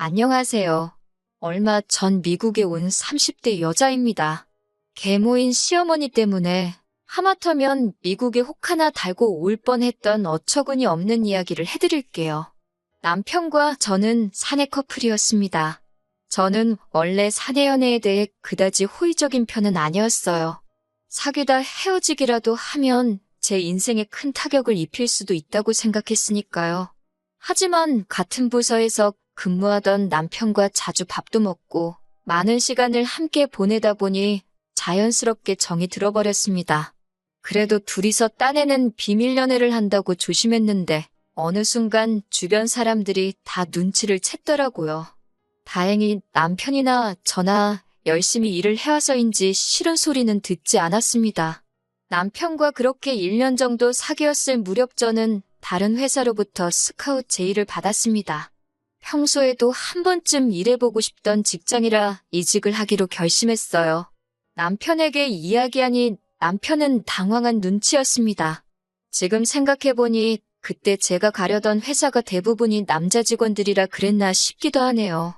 안녕하세요. 얼마 전 미국에 온 30대 여자입니다. 계모인 시어머니 때문에 하마터면 미국에 혹 하나 달고 올 뻔했던 어처구니 없는 이야기를 해드릴게요. 남편과 저는 사내 커플이었습니다. 저는 원래 사내 연애에 대해 그다지 호의적인 편은 아니었어요. 사귀다 헤어지기라도 하면 제 인생에 큰 타격을 입힐 수도 있다고 생각했으니까요. 하지만 같은 부서에서 근무하던 남편과 자주 밥도 먹고 많은 시간을 함께 보내다 보니 자연스럽게 정이 들어버렸습니다. 그래도 둘이서 딴에는 비밀 연애를 한다고 조심했는데 어느 순간 주변 사람들이 다 눈치를 챘더라고요. 다행히 남편이나 저나 열심히 일을 해와서인지 싫은 소리는 듣지 않았습니다. 남편과 그렇게 1년 정도 사귀었을 무렵 저는 다른 회사로부터 스카웃 제의를 받았습니다. 평소에도 한 번쯤 일해보고 싶던 직장이라 이직을 하기로 결심했어요. 남편에게 이야기하니 남편은 당황한 눈치였습니다. 지금 생각해보니 그때 제가 가려던 회사가 대부분이 남자 직원들이라 그랬나 싶기도 하네요.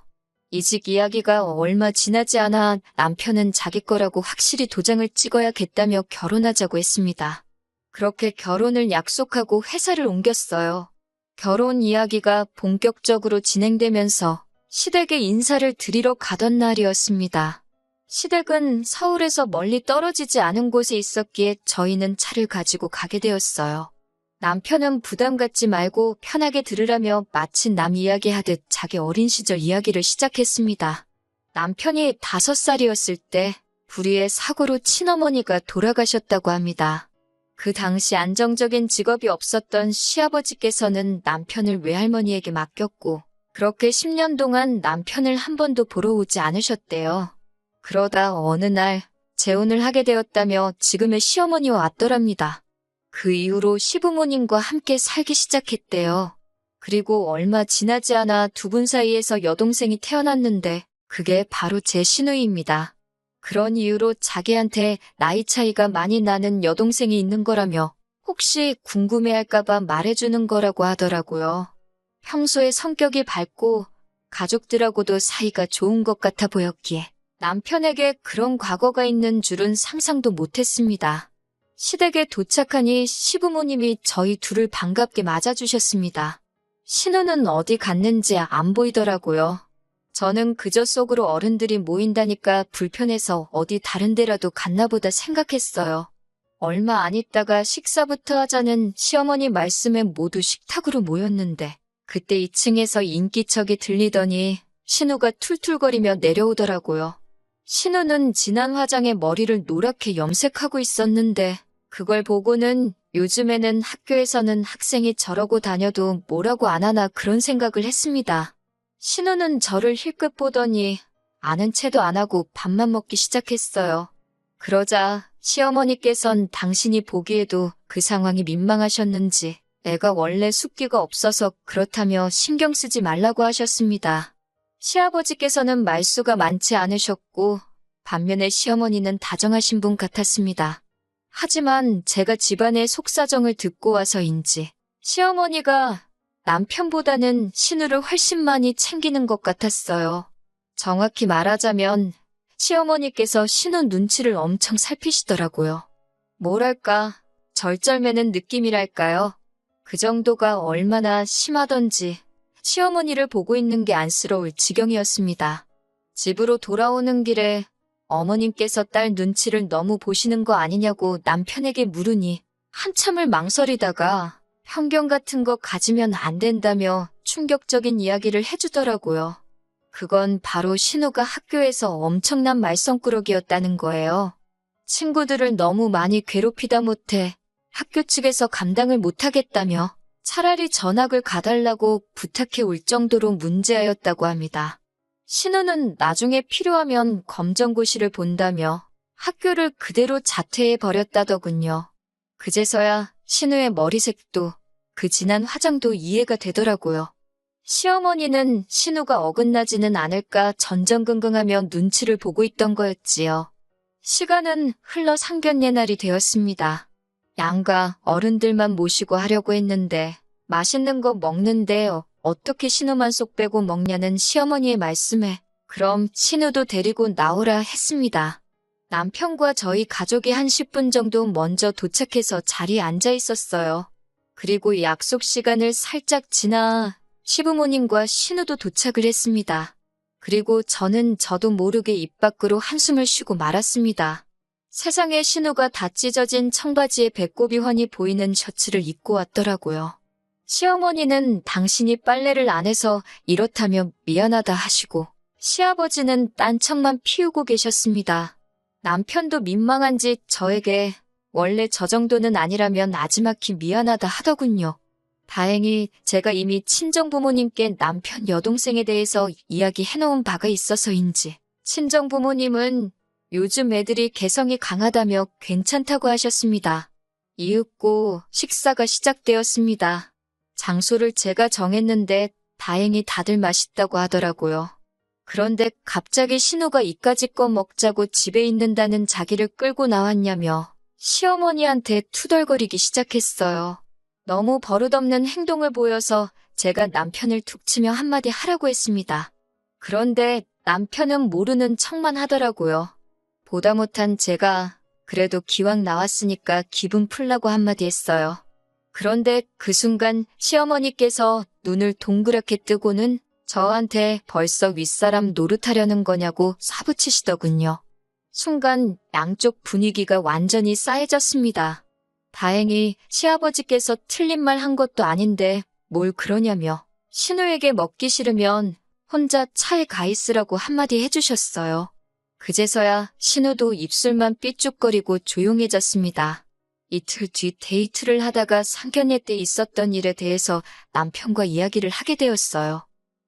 이직 이야기가 얼마 지나지 않아 남편은 자기 거라고 확실히 도장을 찍어야겠다며 결혼하자고 했습니다. 그렇게 결혼을 약속하고 회사를 옮겼어요. 결혼 이야기가 본격적으로 진행되면서 시댁에 인사를 드리러 가던 날이었습니다. 시댁은 서울에서 멀리 떨어지지 않은 곳에 있었기에 저희는 차를 가지고 가게 되었어요. 남편은 부담 갖지 말고 편하게 들으라며 마치 남 이야기하듯 자기 어린 시절 이야기를 시작했습니다. 남편이 5살이었을 때 불의의 사고로 친어머니가 돌아가셨다고 합니다. 그 당시 안정적인 직업이 없었던 시아버지께서는 남편을 외할머니에게 맡겼고 그렇게 10년 동안 남편을 한 번도 보러 오지 않으셨대요. 그러다 어느 날 재혼을 하게 되었다며 지금의 시어머니와 왔더랍니다. 그 이후로 시부모님과 함께 살기 시작했대요. 그리고 얼마 지나지 않아 두 분 사이에서 여동생이 태어났는데 그게 바로 제 시누이입니다. 그런 이유로 자기한테 나이 차이가 많이 나는 여동생이 있는 거라며 혹시 궁금해할까봐 말해주는 거라고 하더라고요. 평소에 성격이 밝고 가족들하고도 사이가 좋은 것 같아 보였기에 남편에게 그런 과거가 있는 줄은 상상도 못했습니다. 시댁에 도착하니 시부모님이 저희 둘을 반갑게 맞아주셨습니다. 신우는 어디 갔는지 안 보이더라고요. 저는 그저 속으로 어른들이 모인다니까 불편해서 어디 다른 데라도 갔나 보다 생각했어요. 얼마 안 있다가 식사부터 하자는 시어머니 말씀에 모두 식탁으로 모였는데 그때 2층에서 인기척이 들리더니 신우가 툴툴거리며 내려오더라고요. 신우는 진한 화장에 머리를 노랗게 염색하고 있었는데 그걸 보고는 요즘에는 학교에서는 학생이 저러고 다녀도 뭐라고 안 하나 그런 생각을 했습니다. 신우는 저를 힐끗 보더니 아는 체도 안 하고 밥만 먹기 시작했어요. 그러자 시어머니께선 당신이 보기에도 그 상황이 민망하셨는지 애가 원래 숫기가 없어서 그렇다며 신경 쓰지 말라고 하셨습니다. 시아버지께서는 말수가 많지 않으셨고 반면에 시어머니는 다정하신 분 같았습니다. 하지만 제가 집안의 속사정을 듣고 와서인지 시어머니가 남편보다는 신우를 훨씬 많이 챙기는 것 같았어요. 정확히 말하자면 시어머니께서 신우 눈치를 엄청 살피시더라고요. 뭐랄까, 절절매는 느낌이랄까요? 그 정도가 얼마나 심하던지 시어머니를 보고 있는 게 안쓰러울 지경이었습니다. 집으로 돌아오는 길에 어머님께서 딸 눈치를 너무 보시는 거 아니냐고 남편에게 물으니 한참을 망설이다가 편견 같은 거 가지면 안 된다며 충격적인 이야기를 해주더라고요. 그건 바로 신우가 학교에서 엄청난 말썽꾸러기였다는 거예요. 친구들을 너무 많이 괴롭히다 못해 학교 측에서 감당을 못하겠다며 차라리 전학을 가달라고 부탁해 올 정도로 문제아였다고 합니다. 신우는 나중에 필요하면 검정고시를 본다며 학교를 그대로 자퇴해 버렸다더군요. 그제서야 신우의 머리색도 그 진한 화장도 이해가 되더라고요. 시어머니는 신우가 어긋나지는 않을까 전전긍긍하며 눈치를 보고 있던 거였지요. 시간은 흘러 상견례 날이 되었습니다. 양가 어른들만 모시고 하려고 했는데 맛있는 거 먹는데 어떻게 신우만 쏙 빼고 먹냐는 시어머니의 말씀에 그럼 신우도 데리고 나오라 했습니다. 남편과 저희 가족이 한 10분 정도 먼저 도착해서 자리에 앉아 있었어요. 그리고 약속 시간을 살짝 지나 시부모님과 신우도 도착을 했습니다. 그리고 저는 저도 모르게 입 밖으로 한숨을 쉬고 말았습니다. 세상에 신우가 다 찢어진 청바지에 배꼽이 훤히 보이는 셔츠를 입고 왔더라고요. 시어머니는 당신이 빨래를 안 해서 이렇다며 미안하다 하시고 시아버지는 딴청만 피우고 계셨습니다. 남편도 민망한지 저에게 원래 저 정도는 아니라면 나지막히 미안하다 하더군요. 다행히 제가 이미 친정부모님께 남편 여동생에 대해서 이야기해놓은 바가 있어서인지 친정부모님은 요즘 애들이 개성이 강하다며 괜찮다고 하셨습니다. 이윽고 식사가 시작되었습니다. 장소를 제가 정했는데 다행히 다들 맛있다고 하더라고요. 그런데 갑자기 신우가 이까짓 거 먹자고 집에 있는다는 자기를 끌고 나왔냐며 시어머니한테 투덜거리기 시작했어요. 너무 버릇없는 행동을 보여서 제가 남편을 툭 치며 한마디 하라고 했습니다. 그런데 남편은 모르는 척만 하더라고요. 보다 못한 제가 그래도 기왕 나왔으니까 기분 풀라고 한마디 했어요. 그런데 그 순간 시어머니께서 눈을 동그랗게 뜨고는 저한테 벌써 윗사람 노릇하려는 거냐고 사부치시더군요. 순간 양쪽 분위기가 완전히 싸해졌습니다. 다행히 시아버지께서 틀린 말 한 것도 아닌데 뭘 그러냐며 신우에게 먹기 싫으면 혼자 차에 가 있으라고 한마디 해주셨어요. 그제서야 신우도 입술만 삐죽거리고 조용해졌습니다. 이틀 뒤 데이트를 하다가 상견례 때 있었던 일에 대해서 남편과 이야기를 하게 되었어요.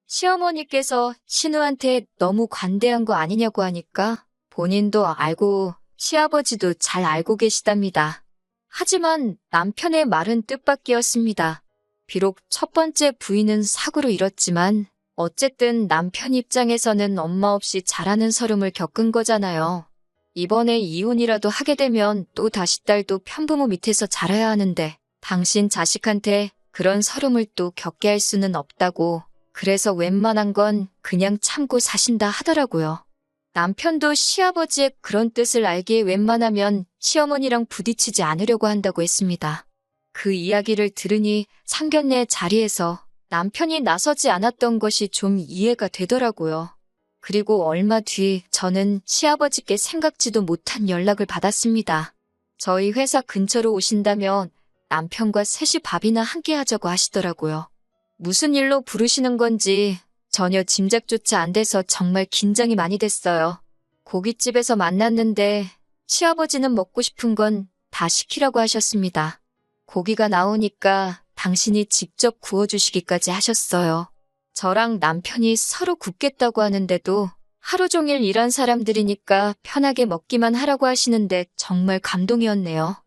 시어머니께서 신우한테 너무 관대한 거 아니냐고 하니까 본인도 알고 시아버지도 잘 알고 계시답니다. 하지만 남편의 말은 뜻밖이었습니다. 비록 첫 번째 부인은 사고로 잃었지만 어쨌든 남편 입장에서는 엄마 없이 자라는 서름을 겪은 거잖아요. 이번에 이혼이라도 하게 되면 또 다시 딸도 편부모 밑에서 자라야 하는데 당신 자식한테 그런 서름을 또 겪게 할 수는 없다고 그래서 웬만한 건 그냥 참고 사신다 하더라고요. 남편도 시아버지의 그런 뜻을 알기에 웬만하면 시어머니랑 부딪히지 않으려고 한다고 했습니다. 그 이야기를 들으니 상견례 자리에서 남편이 나서지 않았던 것이 좀 이해가 되더라고요. 그리고 얼마 뒤 저는 시아버지께 생각지도 못한 연락을 받았습니다. 저희 회사 근처로 오신다면 남편과 셋이 밥이나 함께 하자고 하시더라고요. 무슨 일로 부르시는 건지 전혀 짐작조차 안 돼서 정말 긴장이 많이 됐어요. 고깃집에서 만났는데 시아버지는 먹고 싶은 건 다 시키라고 하셨습니다. 고기가 나오니까 당신이 직접 구워주시기까지 하셨어요. 저랑 남편이 서로 굽겠다고 하는데도 하루 종일 일한 사람들이니까 편하게 먹기만 하라고 하시는데 정말 감동이었네요.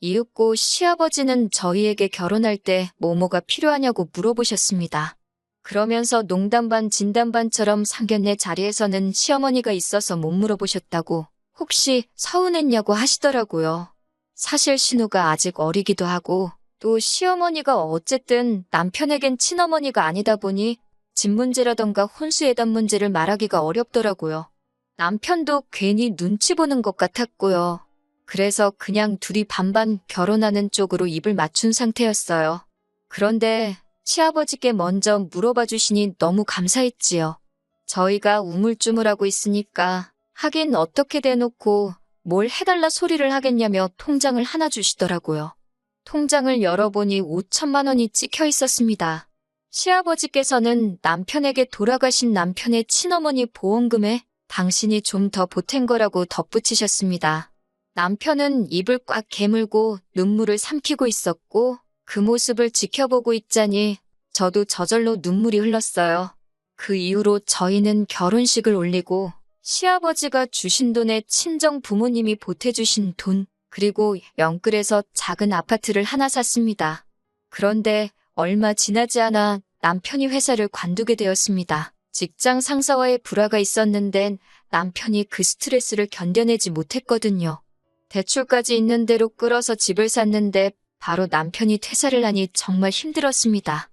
이윽고 시아버지는 저희에게 결혼할 때 뭐뭐가 필요하냐고 물어보셨습니다. 그러면서 농담 반 진담 반처럼 상견례 자리에서는 시어머니가 있어서 못 물어보셨다고 혹시 서운했냐고 하시더라고요. 사실 신우가 아직 어리기도 하고 또 시어머니가 어쨌든 남편에겐 친어머니가 아니다 보니 집 문제라던가 혼수예단 문제를 말하기가 어렵더라고요. 남편도 괜히 눈치 보는 것 같았고요. 그래서 그냥 둘이 반반 결혼하는 쪽으로 입을 맞춘 상태였어요. 그런데 시아버지께 먼저 물어봐 주시니 너무 감사했지요. 저희가 우물쭈물하고 있으니까 하긴 어떻게 대놓고 뭘 해달라 소리를 하겠냐며 통장을 하나 주시더라고요. 통장을 열어보니 5천만 원이 찍혀 있었습니다. 시아버지께서는 남편에게 돌아가신 남편의 친어머니 보험금에 당신이 좀 더 보탠 거라고 덧붙이셨습니다. 남편은 입을 꽉 깨물고 눈물을 삼키고 있었고 그 모습을 지켜보고 있자니 저도 저절로 눈물이 흘렀어요. 그 이후로 저희는 결혼식을 올리고 시아버지가 주신 돈에 친정 부모님이 보태주신 돈 그리고 영끌에서 작은 아파트를 하나 샀습니다. 그런데 얼마 지나지 않아 남편이 회사를 관두게 되었습니다. 직장 상사와의 불화가 있었는데 남편이 그 스트레스를 견뎌내지 못했거든요. 대출까지 있는 대로 끌어서 집을 샀는데 바로 남편이 퇴사를 하니 정말 힘들었습니다.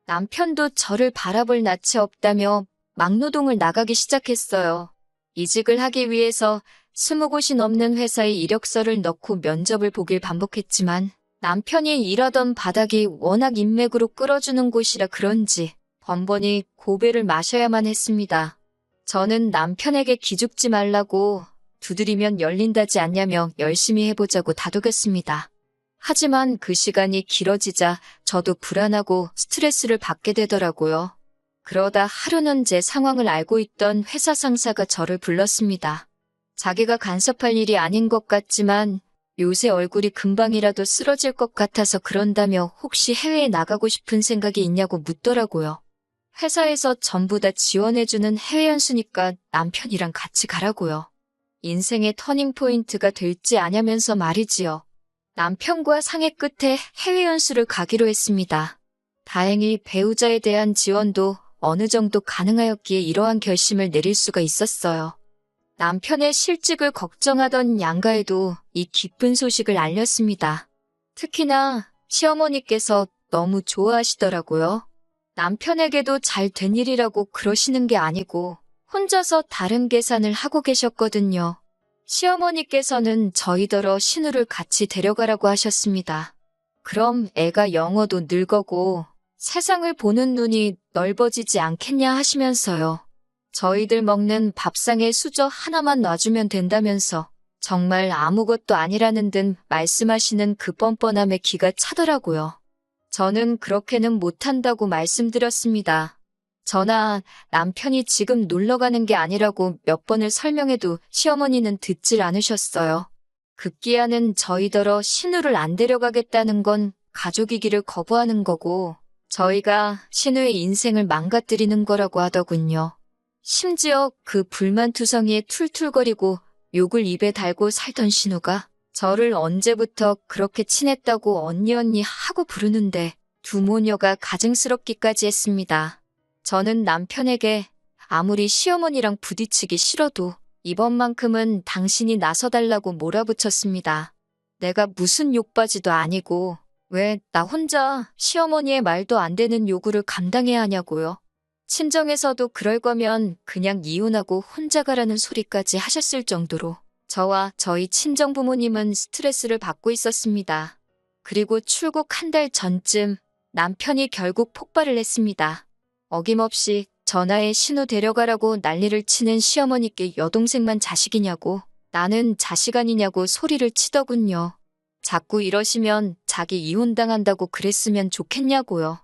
남편도 저를 바라볼 낯이 없다며 막노동을 나가기 시작했어요. 이직을 하기 위해서 20곳이 넘는 회사에 이력서를 넣고 면접을 보길 반복했지만 남편이 일하던 바닥이 워낙 인맥으로 끌어주는 곳이라 그런지 번번이 고배를 마셔야만 했습니다. 저는 남편에게 기죽지 말라고 두드리면 열린다지 않냐며 열심히 해보자고 다독였습니다. 하지만 그 시간이 길어지자 저도 불안하고 스트레스를 받게 되더라고요. 그러다 하루는 제 상황을 알고 있던 회사 상사가 저를 불렀습니다. 자기가 간섭할 일이 아닌 것 같지만 요새 얼굴이 금방이라도 쓰러질 것 같아서 그런다며 혹시 해외에 나가고 싶은 생각이 있냐고 묻더라고요. 회사에서 전부 다 지원해주는 해외 연수니까 남편이랑 같이 가라고요. 인생의 터닝포인트가 될지 아냐면서 말이지요. 남편과 상의 끝에 해외 연수를 가기로 했습니다. 다행히 배우자에 대한 지원도 어느 정도 가능하였기에 이러한 결심을 내릴 수가 있었어요. 남편의 실직을 걱정하던 양가에도 이 기쁜 소식을 알렸습니다. 특히나 시어머니께서 너무 좋아하시더라고요. 남편에게도 잘 된 일이라고 그러시는 게 아니고 혼자서 다른 계산을 하고 계셨거든요. 시어머니께서는 저희더러 신우를 같이 데려가라고 하셨습니다. 그럼 애가 영어도 늙어고 세상을 보는 눈이 넓어지지 않겠냐 하시면서요. 저희들 먹는 밥상에 수저 하나만 놔주면 된다면서 정말 아무것도 아니라는 듯 말씀하시는 그 뻔뻔함에 기가 차더라고요. 저는 그렇게는 못한다고 말씀드렸습니다. 저나 남편이 지금 놀러가는 게 아니라고 몇 번을 설명해도 시어머니는 듣질 않으셨어요. 급기야는 저희더러 신우를 안 데려가겠다는 건 가족이기를 거부하는 거고 저희가 신우의 인생을 망가뜨리는 거라고 하더군요. 심지어 그 불만투성이에 툴툴거리고 욕을 입에 달고 살던 신우가 저를 언제부터 그렇게 친했다고 언니 하고 부르는데 두 모녀가 가증스럽기까지 했습니다. 저는 남편에게 아무리 시어머니랑 부딪히기 싫어도 이번만큼은 당신이 나서달라고 몰아붙였습니다. 내가 무슨 욕바지도 아니고 왜 나 혼자 시어머니의 말도 안 되는 요구를 감당해야 하냐고요. 친정에서도 그럴 거면 그냥 이혼하고 혼자 가라는 소리까지 하셨을 정도로 저와 저희 친정부모님은 스트레스를 받고 있었습니다. 그리고 출국 한 달 전쯤 남편이 결국 폭발을 했습니다. 어김없이 전화에 신우 데려가라고 난리를 치는 시어머니께 여동생만 자식이냐고 나는 자식 아니냐고 소리를 치더군요. 자꾸 이러시면 자기 이혼당한다고 그랬으면 좋겠냐고요.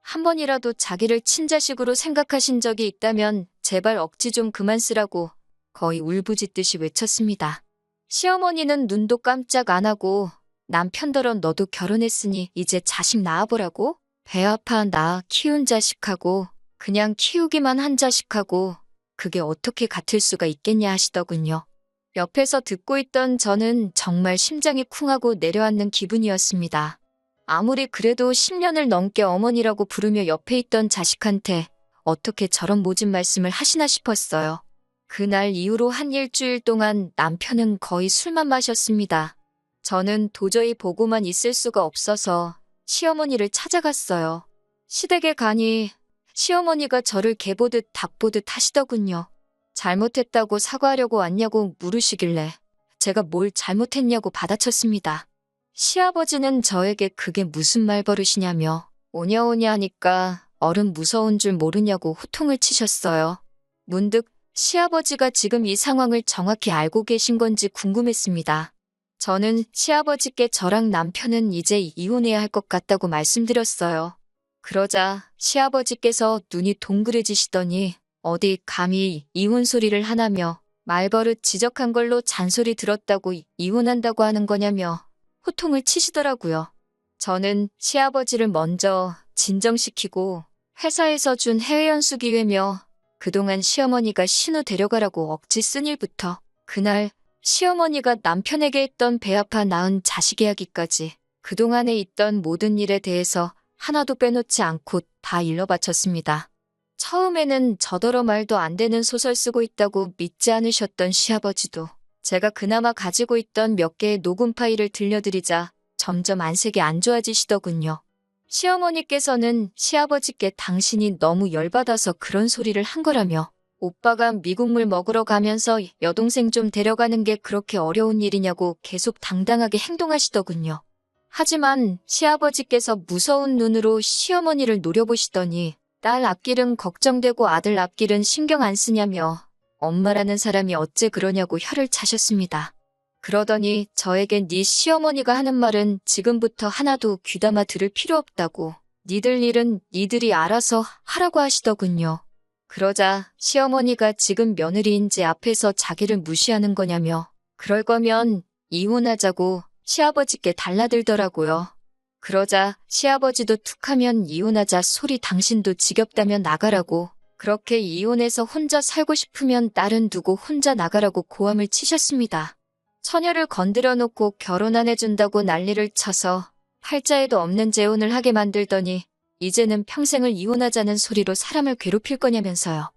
한 번이라도 자기를 친자식으로 생각하신 적이 있다면 제발 억지 좀 그만 쓰라고 거의 울부짖듯이 외쳤습니다. 시어머니는 눈도 깜짝 안 하고 남편더러 너도 결혼했으니 이제 자식 낳아보라고? 배 아파 나 키운 자식하고 그냥 키우기만 한 자식하고 그게 어떻게 같을 수가 있겠냐 하시더군요. 옆에서 듣고 있던 저는 정말 심장이 쿵하고 내려앉는 기분이었습니다. 아무리 그래도 10년을 넘게 어머니라고 부르며 옆에 있던 자식한테 어떻게 저런 모진 말씀을 하시나 싶었어요. 그날 이후로 한 일주일 동안 남편은 거의 술만 마셨습니다. 저는 도저히 보고만 있을 수가 없어서 시어머니를 찾아갔어요. 시댁에 가니 시어머니가 저를 개보듯 닭보듯 하시더군요. 잘못했다고 사과하려고 왔냐고 물으시길래 제가 뭘 잘못했냐고 받아쳤습니다. 시아버지는 저에게 그게 무슨 말버릇이냐며 오냐오냐 하니까 어른 무서운 줄 모르냐고 호통을 치셨어요. 문득 시아버지가 지금 이 상황을 정확히 알고 계신 건지 궁금했습니다. 저는 시아버지께 저랑 남편은 이제 이혼해야 할 것 같다고 말씀드렸어요. 그러자 시아버지께서 눈이 동그래지시더니 어디 감히 이혼 소리를 하나며 말버릇 지적한 걸로 잔소리 들었다고 이혼한다고 하는 거냐며 호통을 치시더라고요. 저는 시아버지를 먼저 진정시키고 회사에서 준 해외 연수 기회며 그동안 시어머니가 신우 데려가라고 억지 쓴 일부터 그날 시어머니가 남편에게 했던 배 아파 낳은 자식 이야기까지 그동안에 있던 모든 일에 대해서 하나도 빼놓지 않고 다 일러바쳤습니다. 처음에는 저더러 말도 안 되는 소설 쓰고 있다고 믿지 않으셨던 시아버지도 제가 그나마 가지고 있던 몇 개의 녹음 파일을 들려드리자 점점 안색이 안 좋아지시더군요. 시어머니께서는 시아버지께 당신이 너무 열받아서 그런 소리를 한 거라며 오빠가 미국물 먹으러 가면서 여동생 좀 데려가는 게 그렇게 어려운 일이냐고 계속 당당하게 행동하시더군요. 하지만 시아버지께서 무서운 눈으로 시어머니를 노려보시더니 딸 앞길은 걱정되고 아들 앞길은 신경 안 쓰냐며 엄마라는 사람이 어째 그러냐고 혀를 차셨습니다. 그러더니 저에겐 네 시어머니가 하는 말은 지금부터 하나도 귀담아 들을 필요 없다고 니들 일은 니들이 알아서 하라고 하시더군요. 그러자 시어머니가 지금 며느리인지 앞에서 자기를 무시하는 거냐며 그럴 거면 이혼하자고 시아버지께 달라들더라고요. 그러자 시아버지도 툭하면 이혼하자 소리 당신도 지겹다면 나가라고 그렇게 이혼해서 혼자 살고 싶으면 딸은 두고 혼자 나가라고 고함을 치셨습니다. 처녀를 건드려 놓고 결혼 안 해준다고 난리를 쳐서 팔자에도 없는 재혼을 하게 만들더니 이제는 평생을 이혼하자는 소리로 사람을 괴롭힐 거냐면서요.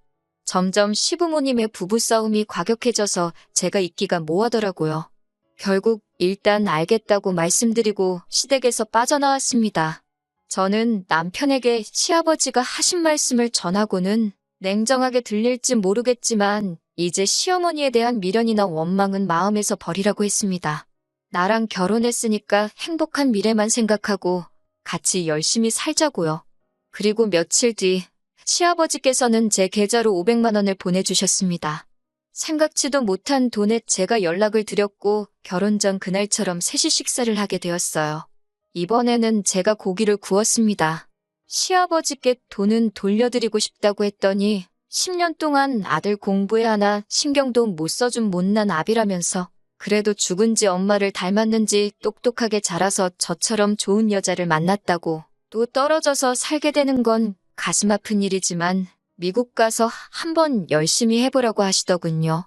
점점 시부모님의 부부싸움이 과격해져서 제가 있기가 뭐하더라고요. 결국 일단 알겠다고 말씀드리고 시댁에서 빠져나왔습니다. 저는 남편에게 시아버지가 하신 말씀을 전하고는 냉정하게 들릴지 모르겠지만 이제 시어머니에 대한 미련이나 원망은 마음에서 버리라고 했습니다. 나랑 결혼했으니까 행복한 미래만 생각하고 같이 열심히 살자고요. 그리고 며칠 뒤 시아버지께서는 제 계좌로 500만 원을 보내주셨습니다. 생각지도 못한 돈에 제가 연락을 드렸고 결혼 전 그날처럼 셋이 식사를 하게 되었어요. 이번에는 제가 고기를 구웠습니다. 시아버지께 돈은 돌려드리고 싶다고 했더니 10년 동안 아들 공부에 하나 신경도 못 써준 못난 아비라면서 그래도 죽은 지 엄마를 닮았는지 똑똑하게 자라서 저처럼 좋은 여자를 만났다고 또 떨어져서 살게 되는 건 가슴 아픈 일이지만 미국 가서 한번 열심히 해보라고 하시더군요.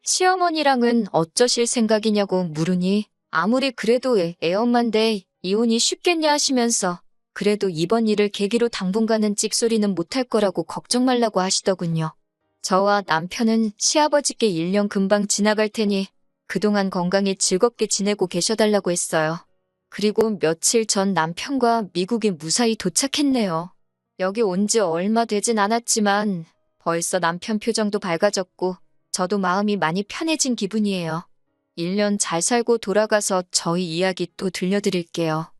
시어머니랑은 어쩌실 생각이냐고 물으니 아무리 그래도 애엄마인데 이혼이 쉽겠냐 하시면서 그래도 이번 일을 계기로 당분간은 찍소리는 못할 거라고 걱정 말라고 하시더군요. 저와 남편은 시아버지께 1년 금방 지나갈 테니 그동안 건강히 즐겁게 지내고 계셔달라고 했어요. 그리고 며칠 전 남편과 미국에 무사히 도착했네요. 여기 온 지 얼마 되진 않았지만 벌써 남편 표정도 밝아졌고 저도 마음이 많이 편해진 기분이에요. 1년 잘 살고 돌아가서 저희 이야기 또 들려드릴게요.